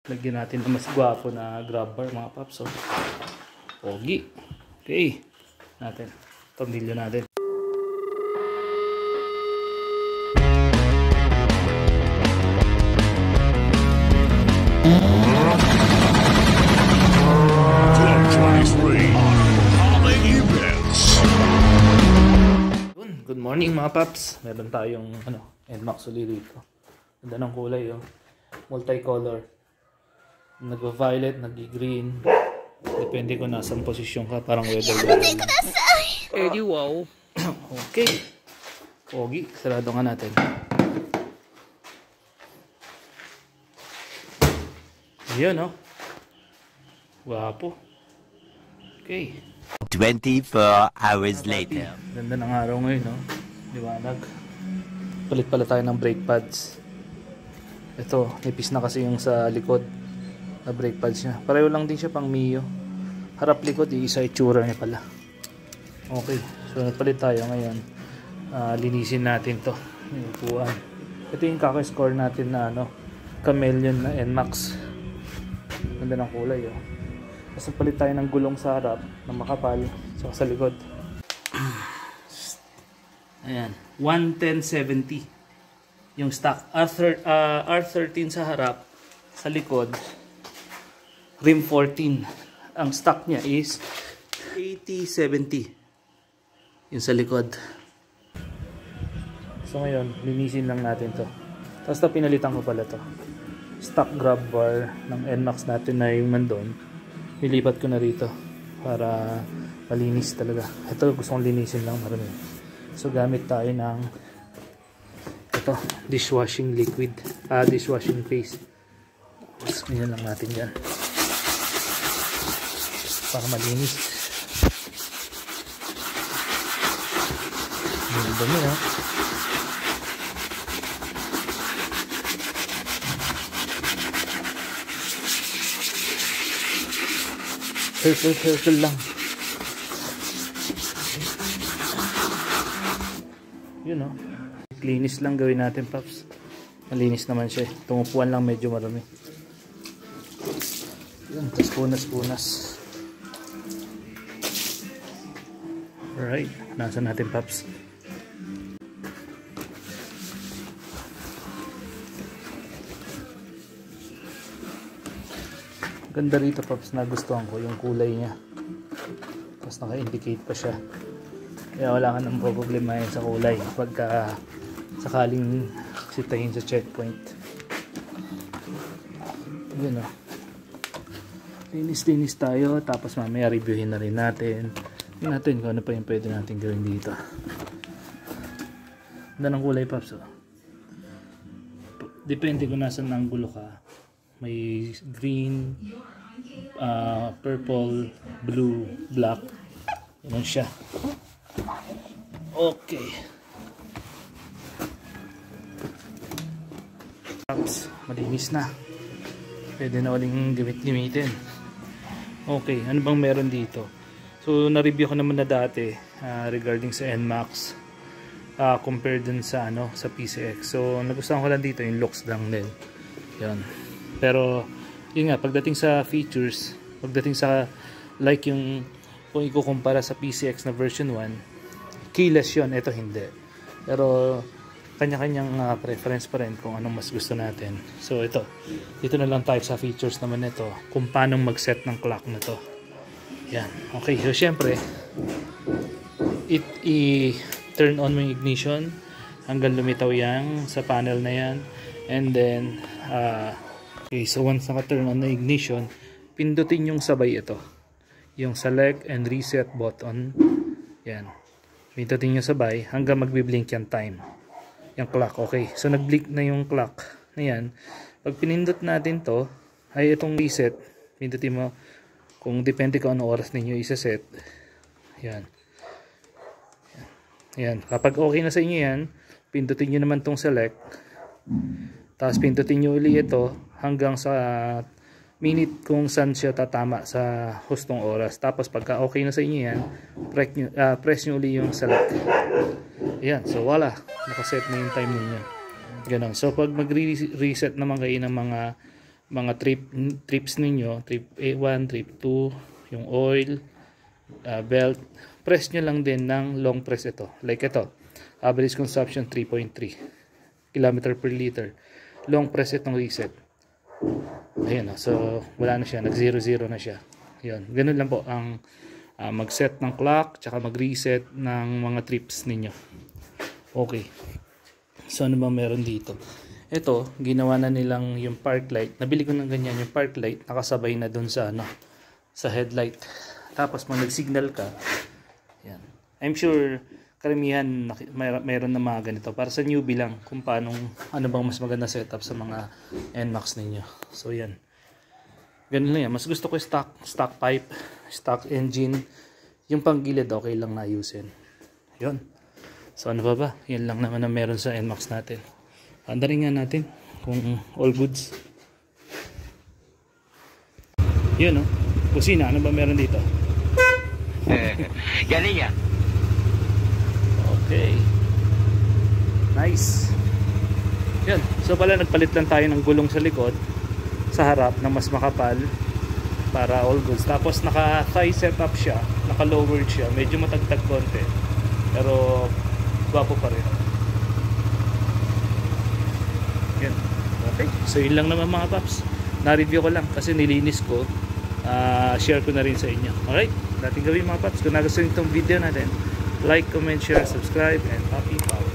Lagyan natin ng mas gwapo na grab bar mga paps. So, pogi. Okay. Natin. Tornilyo natin. Good morning mga paps. Meron tayong NMAX ulit dito. Ganda ng kulay oh. Multicolor. Nag-violet, nag-green. Depende kung nasang posisyon ka. Parang weather. Eddie, wow. Okay. Pogi. Sarado nga natin. Ayan oh. Wapo. Okay. 24 hours later. Ganda ng araw ngayon, no? Liwanag. Palit pala tayo ng brake pads. Ito, nipis na kasi yung sa likod na brake pads niya. Pareho lang din siya pang Mio. Harap likod, isa itsura niya pala. Okay, so nagpalit tayo ngayon. Linisin natin to. Yung upuan. Ito yung kaka-score natin na Chameleon na NMAX. Ganda ng kulay, oh. Tapos palit tayo ng gulong sa harap na makapal sa likod. Ayan, 110/70 yung stock. R13 sa harap, sa likod rim 14. Ang stock niya is 80/70 yung sa likod. So ngayon, linisin lang natin to. Tapos pinalitan ko pala to. Stock grab bar ng NMAX natin na yung nandun. Nilipat ko na rito para malinis talaga. Ito gusto kong linisin lang marami. So gamit tayo ng ito, dishwashing liquid, dishwashing paste. Tapos ganyan lang natin yan para malinis. Ang dami ha. Circle lang. Yun o. Linis lang gawin natin, paps. Malinis naman siya. Tumupuan lang medyo marami. Yun, tapos punas. Alright. Nasa natin, paps. Ganda rito, paps, nagustuhan ko yung kulay niya. Tapos naka-indicate pa siya. Kaya wala ka nang problema yan sa kulay pagka sakaling sitahin sa checkpoint. Yun o. Linis tayo. Tapos mamaya reviewin na rin natin. Tingnan natin kung ano pa yung pwede natin gawin dito. Ganda ng kulay, paps o. Depende kung nasan angulo ka. May green, purple, blue, black. Yan siya. Okay. Tapos, malinis na. Pwede na uling gamitin. Okay, ano bang meron dito? So, na-review ko naman na dati regarding sa NMAX compared dun sa sa PCX. So, nagustuhan ko lang dito yung looks lang din. Yan. Pero yun nga, pagdating sa features, pagdating sa like yung kung ikukumpara sa PCX na version 1, keyless yun, ito hindi. Pero kanya-kanyang preference pa rin kung anong mas gusto natin. So dito na lang tayo sa features naman nito, kung paano mag-set ng clock na to. Yan, okay. So syempre i-turn on mo yung ignition hanggang lumitaw yan sa panel na yan. And then okay, so once naka-turn on na ignition, pindutin yung sabay ito. Yung select and reset button. Yan. Pindutin yung sabay hanggang magbi-blink yung time. Yung clock. Okay. So nag-blink na yung clock na yan. Pag pinindot natin to, ay itong reset. Pindutin mo kung depende kung ano oras ninyo isa-set. Yan. Yan. Kapag okay na sa inyo yan, pindutin nyo naman tong select. Tapos pindutin nyo uli ito hanggang sa minute kung saan siya tatama sa hustong oras. Tapos pagka okay na sa inyo yan, press nyo uli yung select. Ayan, so wala, nakaset na yung time ninyo. Ganun. So pag mag-reset naman kayo ng mga mga trips ninyo, trip A1, trip 2, yung oil, belt, press nyo lang din ng long press ito. Like ito, average consumption 3.3 km per liter. Long press itong reset. Ayan, so wala na siya, nag 0-0 na siya. Yun, ganun lang po ang mag-set ng clock, tsaka mag-reset ng mga trips ninyo. Okay. So ano ba meron dito? Ito, ginawa na nilang yung park light. Nabili ko ng ganyan yung park light, nakasabay na dun sa sa headlight. Tapos pag nag-signal ka, yan. I'm sure karamihan mayroon na mga ganito para sa newbie lang kung paano, ano bang mas maganda setup sa mga NMAX ninyo. So yan. Ganun lang yan. Mas gusto ko stock pipe, stock engine. Yung panggilid okay lang na ayusin. Yun. So ano ba? Yan lang naman na meron sa NMAX natin. Andarin nga natin kung all goods. Yun, no? Kusina, ano ba meron dito? Galing yan. Okay. Nice. Yun. So pala nagpalit lang tayo ng gulong sa likod, sa harap na mas makapal para all goods. Tapos naka-thigh setup siya, naka-lowered siya. Medyo matagtag konti. Pero gwapo pa rin. Yan. Okay. So yun lang naman mga paps. Na-review ko lang kasi nilinis ko. Share ko na rin sa inyo. Alright. Dating gawin mga paps. Kung nagustuhan itong video natin, like, comment, share, subscribe, and happy power.